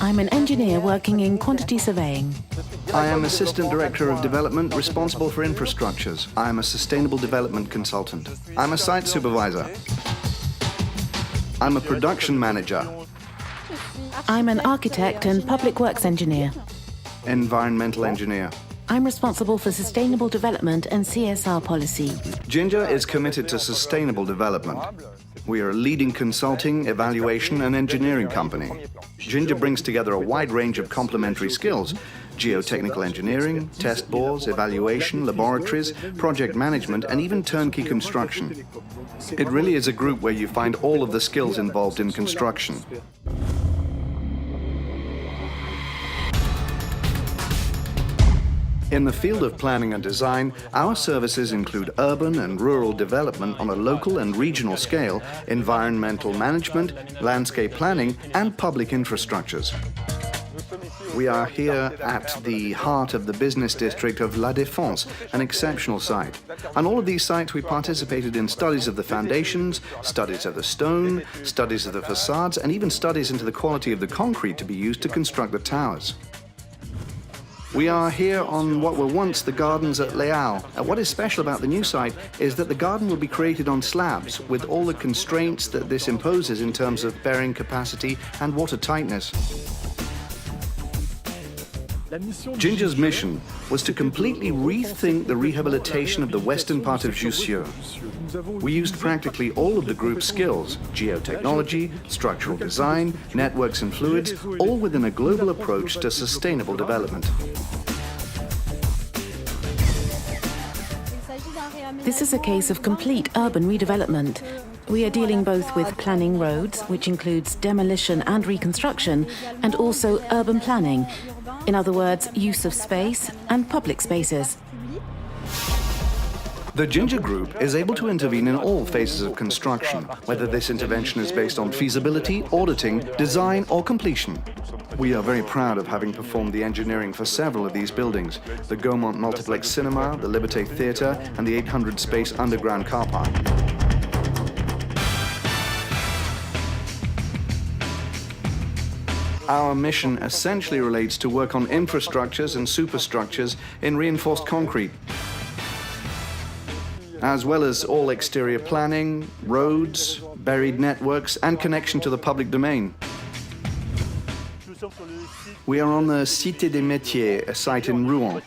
I'm an engineer working in quantity surveying. I am Assistant Director of Development responsible for infrastructures. I am a Sustainable Development Consultant. I'm a Site Supervisor. I'm a Production Manager. I'm an architect and public works engineer. Environmental Engineer. I'm responsible for sustainable development and CSR policy. Ginger is committed to sustainable development. We are a leading consulting, evaluation and engineering company. Ginger brings together a wide range of complementary skills: geotechnical engineering, test bores, evaluation, laboratories, project management and even turnkey construction. It really is a group where you find all of the skills involved in construction. In the field of planning and design, our services include urban and rural development on a local and regional scale, environmental management, landscape planning, and public infrastructures. We are here at the heart of the business district of La Défense, an exceptional site. On all of these sites, we participated in studies of the foundations, studies of the stone, studies of the facades, and even studies into the quality of the concrete to be used to construct the towers. We are here on what were once the gardens at Leal. What is special about the new site is that the garden will be created on slabs with all the constraints that this imposes in terms of bearing capacity and water tightness. Ginger's mission was to completely rethink the rehabilitation of the western part of Jussieu. We used practically all of the group's skills: geotechnology, structural design, networks and fluids, all within a global approach to sustainable development. This is a case of complete urban redevelopment. We are dealing both with planning roads, which includes demolition and reconstruction, and also urban planning. In other words, use of space and public spaces. The Ginger Group is able to intervene in all phases of construction, whether this intervention is based on feasibility, auditing, design or completion. We are very proud of having performed the engineering for several of these buildings: the Gaumont Multiplex Cinema, the Liberté Theatre and the 800-space underground car park. Our mission essentially relates to work on infrastructures and superstructures in reinforced concrete, as well as all exterior planning, roads, buried networks, and connection to the public domain. We are on the Cité des Métiers, a site in Rouen.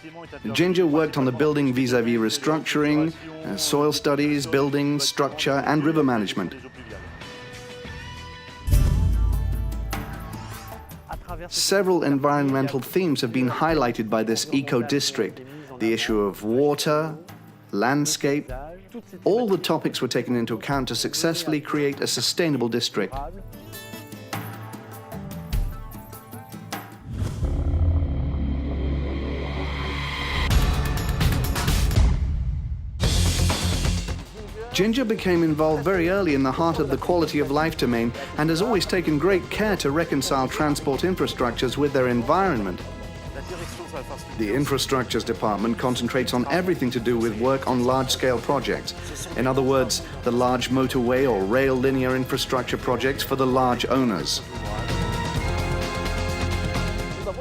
Ginger worked on the building vis-à-vis restructuring, soil studies, building, structure, and river management. Several environmental themes have been highlighted by this eco-district: the issue of water, landscape. All the topics were taken into account to successfully create a sustainable district. Ginger became involved very early in the heart of the quality of life domain and has always taken great care to reconcile transport infrastructures with their environment. The infrastructures department concentrates on everything to do with work on large-scale projects. In other words, the large motorway or rail linear infrastructure projects for the large owners.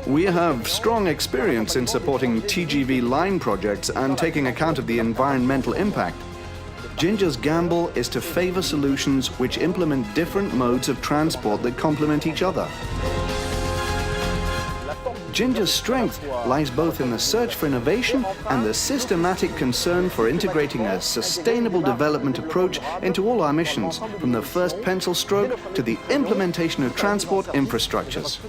We have strong experience in supporting TGV line projects and taking account of the environmental impact. Ginger's gamble is to favor solutions which implement different modes of transport that complement each other. Ginger's strength lies both in the search for innovation and the systematic concern for integrating a sustainable development approach into all our missions, from the first pencil stroke to the implementation of transport infrastructures.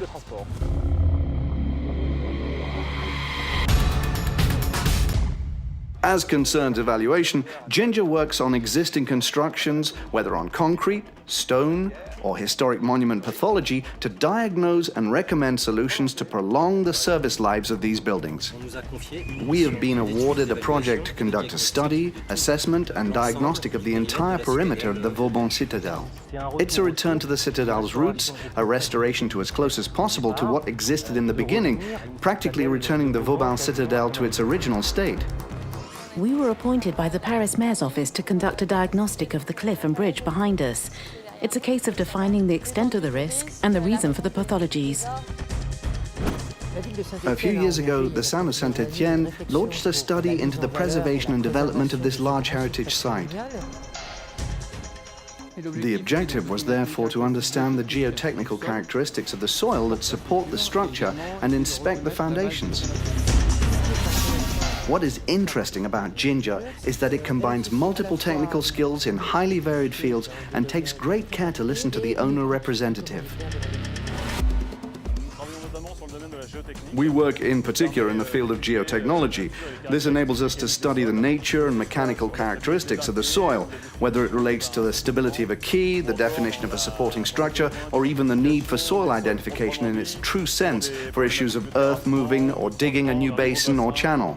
As concerns evaluation, Ginger works on existing constructions, whether on concrete, stone, or historic monument pathology, to diagnose and recommend solutions to prolong the service lives of these buildings. We have been awarded a project to conduct a study, assessment, and diagnostic of the entire perimeter of the Vauban Citadel. It's a return to the Citadel's roots, a restoration to as close as possible to what existed in the beginning, practically returning the Vauban Citadel to its original state. We were appointed by the Paris Mayor's office to conduct a diagnostic of the cliff and bridge behind us. It's a case of defining the extent of the risk and the reason for the pathologies. A few years ago, the San of Saint-Étienne launched a study into the preservation and development of this large heritage site. The objective was therefore to understand the geotechnical characteristics of the soil that support the structure and inspect the foundations. What is interesting about Ginger is that it combines multiple technical skills in highly varied fields and takes great care to listen to the owner representative. We work in particular in the field of geotechnology. This enables us to study the nature and mechanical characteristics of the soil, whether it relates to the stability of a quay, the definition of a supporting structure, or even the need for soil identification in its true sense for issues of earth moving or digging a new basin or channel.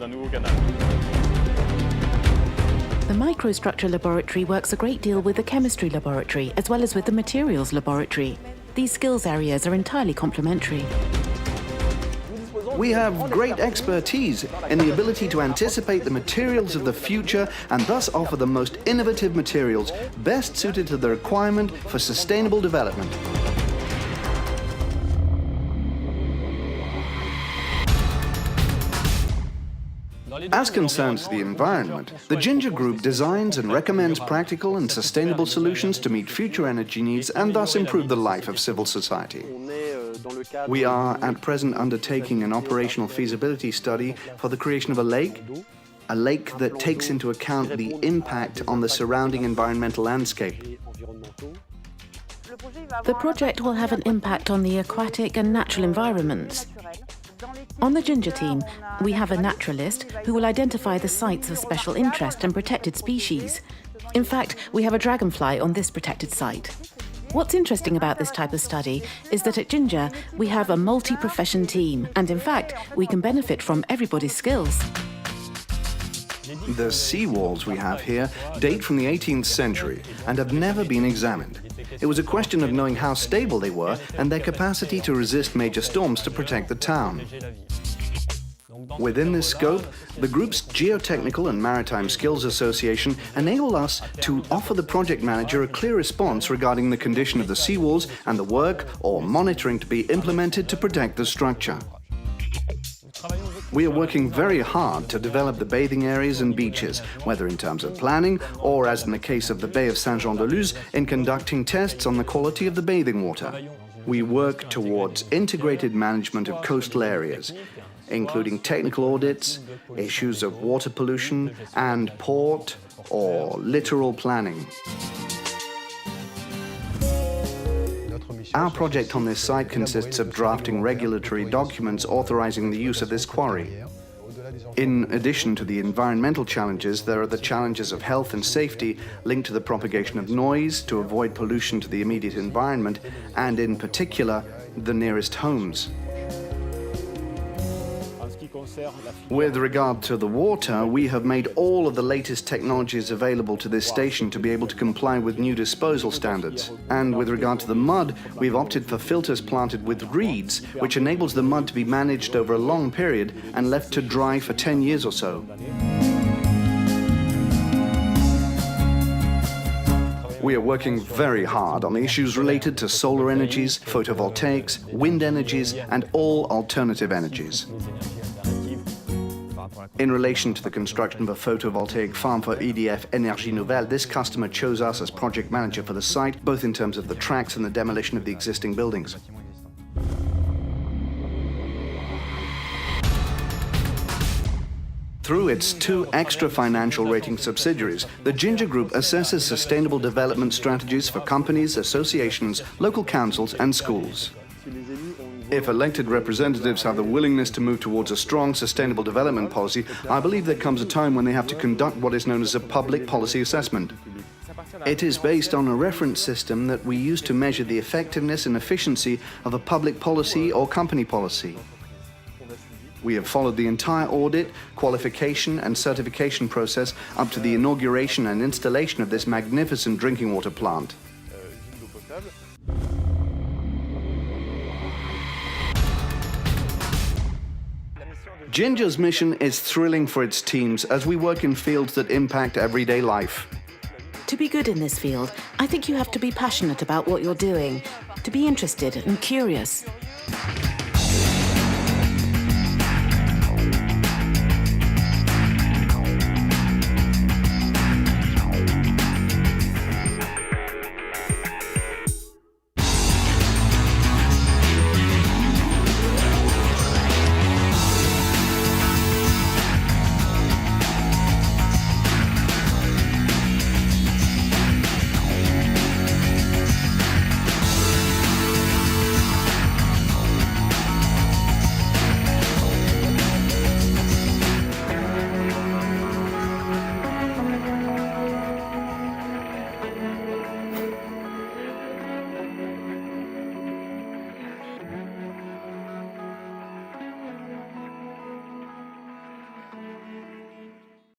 The microstructure laboratory works a great deal with the chemistry laboratory as well as with the materials laboratory. These skills areas are entirely complementary. We have great expertise in the ability to anticipate the materials of the future and thus offer the most innovative materials best suited to the requirement for sustainable development. As concerns the environment, the Ginger Group designs and recommends practical and sustainable solutions to meet future energy needs and thus improve the life of civil society. We are at present undertaking an operational feasibility study for the creation of a lake that takes into account the impact on the surrounding environmental landscape. The project will have an impact on the aquatic and natural environments. On the Ginger team, we have a naturalist who will identify the sites of special interest and protected species. In fact, we have a dragonfly on this protected site. What's interesting about this type of study is that at Ginger, we have a multi-profession team, and in fact, we can benefit from everybody's skills. The seawalls we have here date from the 18th century and have never been examined. It was a question of knowing how stable they were and their capacity to resist major storms to protect the town. Within this scope, the group's Geotechnical and Maritime Skills Association enable us to offer the project manager a clear response regarding the condition of the seawalls and the work or monitoring to be implemented to protect the structure. We are working very hard to develop the bathing areas and beaches, whether in terms of planning or, as in the case of the Bay of Saint-Jean-de-Luz, in conducting tests on the quality of the bathing water. We work towards integrated management of coastal areas, including technical audits, issues of water pollution, and port or littoral planning. Our project on this site consists of drafting regulatory documents authorizing the use of this quarry. In addition to the environmental challenges, there are the challenges of health and safety linked to the propagation of noise to avoid pollution to the immediate environment, and in particular, the nearest homes. With regard to the water, we have made all of the latest technologies available to this station to be able to comply with new disposal standards. And with regard to the mud, we've opted for filters planted with reeds, which enables the mud to be managed over a long period and left to dry for 10 years or so. We are working very hard on the issues related to solar energies, photovoltaics, wind energies, and all alternative energies. In relation to the construction of a photovoltaic farm for EDF Énergie Nouvelle, this customer chose us as project manager for the site, both in terms of the tracks and the demolition of the existing buildings. Through its 2 extra financial rating subsidiaries, the Ginger Group assesses sustainable development strategies for companies, associations, local councils, and schools. If elected representatives have the willingness to move towards a strong sustainable development policy, I believe there comes a time when they have to conduct what is known as a public policy assessment. It is based on a reference system that we use to measure the effectiveness and efficiency of a public policy or company policy. We have followed the entire audit, qualification and certification process up to the inauguration and installation of this magnificent drinking water plant. Ginger's mission is thrilling for its teams as we work in fields that impact everyday life. To be good in this field, I think you have to be passionate about what you're doing, to be interested and curious.